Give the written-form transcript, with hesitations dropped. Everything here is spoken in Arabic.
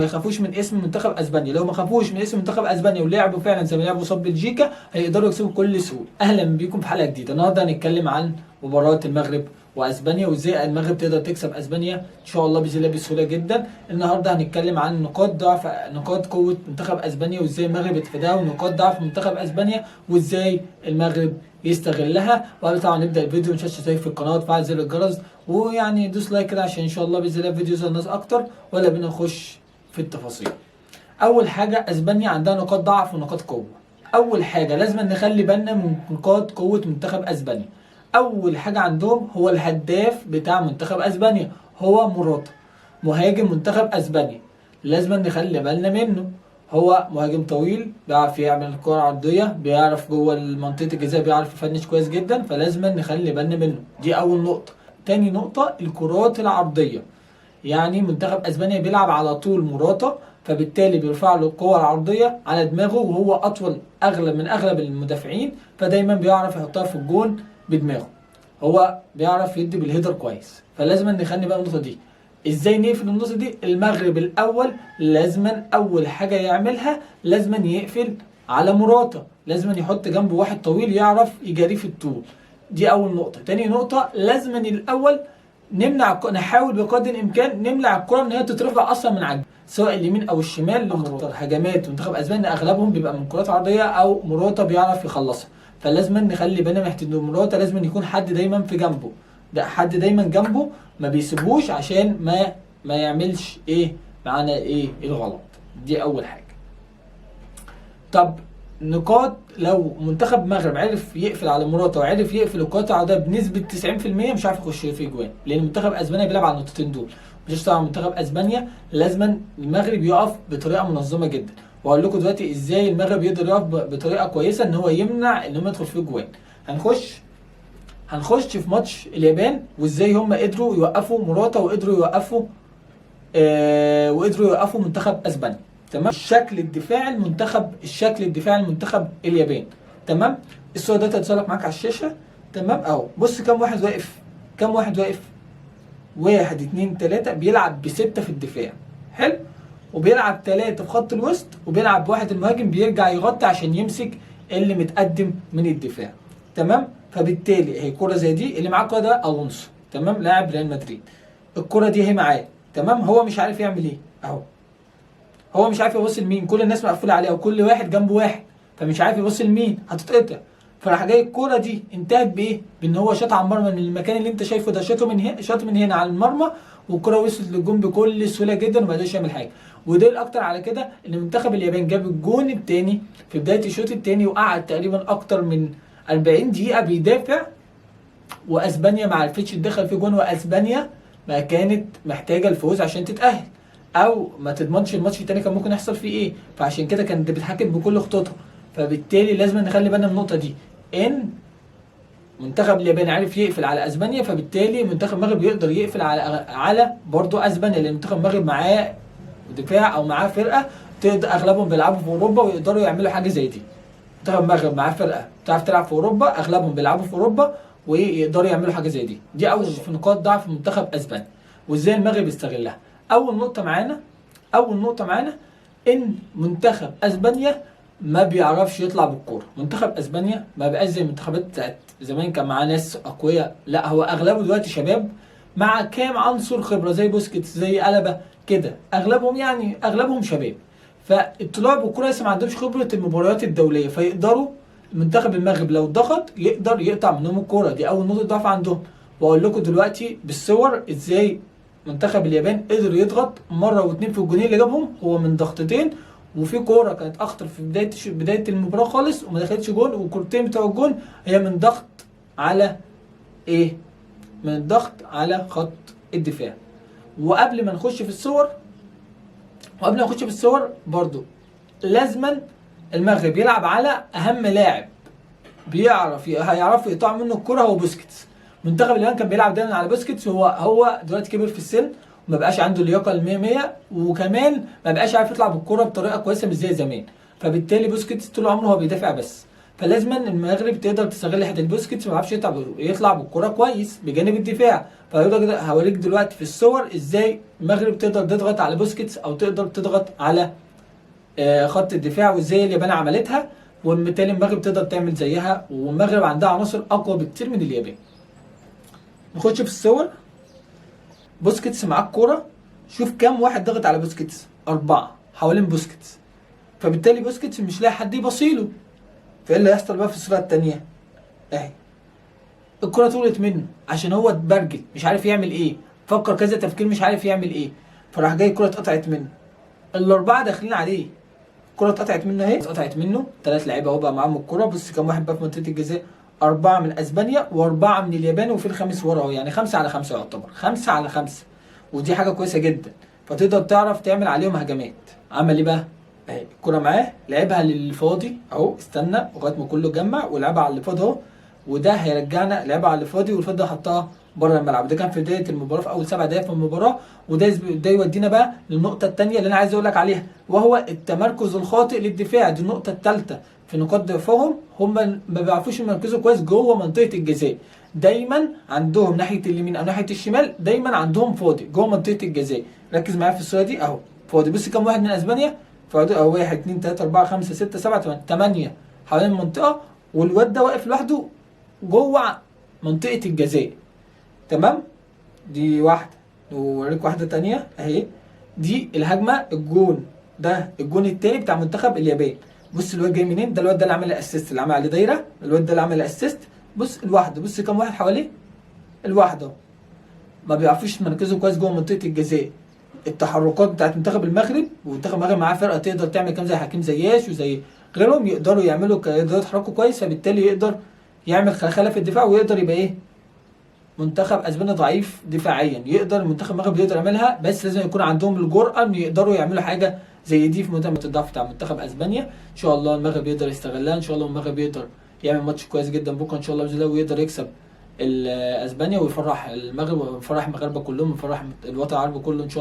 ما يخافوش من اسم منتخب اسبانيا. لو ما خافوش من اسم منتخب اسبانيا ولعبوا فعلا زي ما لعبوا قصاد بلجيكا هيقدروا يكسبوا بكل سهوله. اهلا بيكم في حلقه جديده. النهارده هنتكلم عن مباراه المغرب واسبانيا وازاي المغرب تقدر تكسب اسبانيا ان شاء الله باذن الله بسهوله جدا. النهارده هنتكلم عن نقاط ضعف نقاط قوه منتخب اسبانيا وازاي المغرب يتفاداها، ونقاط ضعف منتخب اسبانيا وازاي المغرب يستغلها. وقبل طبعا نبدا الفيديو ما تنساش تشترك في القناه وتفعل زر الجرس ويعني دوس لايك كده عشان ان شاء الله باذن الله الفيديو يوصل للناس اكتر. ولا بينا نخش في التفاصيل. اول حاجه اسبانيا عندها نقاط ضعف ونقاط قوه. اول حاجه لازم نخلي بالنا من نقاط قوه منتخب اسبانيا. اول حاجه عندهم هو الهداف بتاع منتخب اسبانيا هو موراتا، مهاجم منتخب اسبانيا. لازم نخلي بالنا منه. هو مهاجم طويل بيعرف يعمل كرة عرضية، بيعرف جوه منطقة الجزاء بيعرف يفنش كويس جدا، فلازم نخلي بالنا منه. دي أول نقطة. تاني نقطة الكرات العرضية. يعني منتخب اسبانيا بيلعب على طول موراتا، فبالتالي بيرفع له القوة العرضية على دماغه وهو أطول أغلب المدافعين، فدايما بيعرف يحطها في الجون بدماغه. هو بيعرف يدي بالهيدر كويس، فلازم نخلي بقى النقطة دي. ازاي نقفل النقطة دي؟ المغرب الأول لازما أول حاجة يعملها لازما يقفل على موراتا، لازما يحط جنبه واحد طويل يعرف يجاريه في الطول. دي أول نقطة. تاني نقطة لازما الأول نحاول بقدر الامكان نمنع الكره ان هي تترفع اصلا من عجل، سواء اليمين او الشمال لمراتا. هجمات منتخب اسبانيا اغلبهم بيبقى من كرات عرضيه او مراتا بيعرف يخلصها، فلازم نخلي بالنا من مراتا. لازم يكون حد دايما في جنبه، ده حد دايما جنبه ما بيسيبوش عشان ما يعملش معانا الغلط. دي اول حاجه. طب نقاط لو منتخب المغرب عرف يقفل على موراتا وعرف يقفل الكرات العرضيه بنسبه 90% مش عارف يخش في اجوان، لان منتخب اسبانيا بيلعب على النقطتين دول. مش طبعا منتخب اسبانيا لازما المغرب يقف بطريقه منظمه جدا، وهقول لكم دلوقتي ازاي المغرب يقدر يقف بطريقه كويسه ان هو يمنع ان هم يدخل في اجوان. هنخش في ماتش اليابان وازاي هم قدروا يوقفوا موراتا وقدروا يوقفوا منتخب اسبانيا. تمام. الشكل الدفاعي المنتخب اليابان. تمام. الصوره ده هتتسلق معاك على الشاشه. تمام اهو. بص كام واحد واقف. 1 2 3 بيلعب ب6 في الدفاع. حلو. وبيلعب 3 في خط الوسط، وبيلعب واحد المهاجم بيرجع يغطي عشان يمسك اللي متقدم من الدفاع. تمام. فبالتالي هي كرة زي دي اللي معاه الكرة ده الونسو. تمام. لاعب ريال مدريد. الكرة دي هي معاه. تمام. هو مش عارف يعمل ايه اهو. هو مش عارف يبص لمين، كل الناس مقفوله عليه وكل واحد جنبه واحد، فمش عارف يبص لمين، هتتقطع. فراح جاي الكوره دي انتهت بايه؟ بان هو شاط على المرمى من المكان اللي انت شايفه ده، شاط من هنا على المرمى، والكوره وصلت للجون بكل سهوله جدا وما قدرش يعمل حاجه. وده الاكتر على كده ان منتخب اليابان جاب الجون الثاني في بدايه الشوط الثاني، وقعد تقريبا اكتر من 40 دقيقه بيدافع، واسبانيا ما عرفتش تدخل في جون، واسبانيا ما كانت محتاجه الفوز عشان تتاهل، او ما تضمنش الماتش التاني كان ممكن يحصل فيه ايه. فعشان كده كانت بتحكم بكل خطوطها. فبالتالي لازم نخلي بالنا من النقطه دي، ان منتخب اليابان عارف يقفل على اسبانيا، فبالتالي منتخب المغرب يقدر يقفل على برضه اسبانيا، لان منتخب المغرب معاه دفاع او معاه فرقه تقدر اغلبهم بيلعبوا في اوروبا ويقدروا يعملوا حاجه زي دي. منتخب المغرب معاه فرقه بتعرف تلعب في اوروبا، اغلبهم بيلعبوا في اوروبا ويقدروا يعملوا حاجه زي دي. دي اول في نقاط ضعف منتخب اسبانيا وازاي المغرب يستغلها. اول نقطه معانا ان منتخب اسبانيا ما بيعرفش يطلع بالكوره. منتخب اسبانيا ما بقاش زي المنتخبات بتاعت زمان كان معاه ناس اقوياء، لا هو اغلبه دلوقتي شباب مع كام عنصر خبره زي بوسكيتس زي ألابا كده، اغلبهم شباب، فالطلوع بالكوره لسه ما عندهمش خبره المباريات الدوليه، فيقدروا منتخب المغرب لو ضغط يقدر يقطع منهم الكوره. دي اول نقطه ضعف عندهم. واقول لكم دلوقتي بالصور ازاي منتخب اليابان قدر يضغط مره واثنين في الجونين اللي جابهم هو من ضغطتين، وفي كوره كانت اخطر في بدايه المباراه خالص وما دخلتش جون، والكورتين بتوع الجون هي من ضغط على من الضغط على خط الدفاع. وقبل ما نخش في الصور برضو لازما المغرب يلعب على اهم لاعب هيعرفوا يقطعوا منه الكوره هو بوسكيتس. منتخب اليابان كان بيلعب دايما على بوسكيتس، هو دلوقتي كبر في السن وما بقاش عنده اللياقه ال100، وكمان ما بقاش عارف يطلع بالكوره بطريقه كويسه مش زي زمان، فبالتالي بوسكيتس طول عمره هو بيدافع بس. فلازما المغرب تقدر تستغل حته البوسكيتس ما يعرفش يطلع بالكره كويس بجانب الدفاع. هوريك دلوقتي في الصور ازاي المغرب تقدر تضغط على بوسكيتس او تقدر تضغط على خط الدفاع، وازاي اليابان عملتها، وبالتالي المغرب تقدر تعمل زيها، والمغرب عندها عناصر اقوى بكتير من اليابان. نخش في الصور. بوسكيتس معاه الكوره، شوف كام واحد ضغط على بوسكيتس، 4 حوالين بوسكيتس، فبالتالي بوسكيتس مش لاقي حد يبصيله. فايه اللي هيحصل بقى في الصوره الثانيه؟ اهي الكرة طولت منه عشان هو اتبرجل مش عارف يعمل ايه، فكر كذا تفكير مش عارف يعمل ايه، فراح جاي الكرة اتقطعت منه. الاربعه داخلين عليه، الكرة اتقطعت منه اهي، اتقطعت منه. 3 لعيبه اهو بقى معاهم الكرة. بص كام واحد بقى في منطقه الجزاء، 4 من اسبانيا و4 من اليابان، وفي الخامس ورا اهو، يعني 5-5 يعتبر 5-5، ودي حاجه كويسه جدا. فتقدر تعرف تعمل عليهم هجمات. عمل ايه بقى؟ اهي الكرة معاه، لعبها للفاضي اهو، استنى لغايه ما كله اتجمع ولعبها على اللي فاضي اهو، وده هيرجعنا لعبها على اللي فاضي، والفاضي حطها بره الملعب. ده كان في بدايه المباراه، في اول 7 دقائق في المباراه. ده يودينا بقى للنقطه الثانيه اللي انا عايز اقول لك عليها، وهو التمركز الخاطئ للدفاع. دي النقطه الثالثه في نقاط ضعفهم، هم ما بيعرفوش يمركزوا كويس جوه منطقه الجزاء. دايما عندهم ناحيه اليمين او ناحيه الشمال، دايما عندهم فاضي جوه منطقه الجزاء. ركز معايا في الصوره دي اهو، فاضي. بص كام واحد من اسبانيا فاضي اهو، 1 2 3 4 5 6 7 8 حوالين المنطقه، والواد ده واقف لوحده جوه منطقه الجزاء. تمام؟ دي واحده. ووريك واحده تانية اهي، دي الهجمه الجون، ده الجون التاني بتاع منتخب اليابان. بص الواد جاي منين؟ ده الواد ده اللي عمل الاسيست، اللي عمل عليه دايره، الواد ده اللي عمل الاسيست. بص الواحده، بص كام واحد حواليه، الواحده. ما بيعرفوش يركزوا كويس جوه منطقه الجزاء. التحركات بتاعت منتخب المغرب، ومنتخب المغرب معاه فرقه تقدر تعمل كام زي حكيم زياش وزي غيرهم، يقدروا يقدروا يتحركوا كويس، فبالتالي يقدر يعمل خلخله في الدفاع، ويقدر يبقى ايه؟ منتخب اسبانيا ضعيف دفاعيا، يقدر المنتخب المغرب يقدر يعملها، بس لازم يكون عندهم الجرأه ان يقدروا يعملوا حاجه زي دي في منتخب الضعف بتاع منتخب اسبانيا. ان شاء الله المغرب يقدر يستغلها، ان شاء الله المغرب يقدر يعمل ماتش كويس جدا بكره ان شاء الله باذن الله، ويقدر يكسب اسبانيا ويفرح المغرب ويفرح المغاربه كلهم ويفرح الوطن العربي كله ان شاء الله.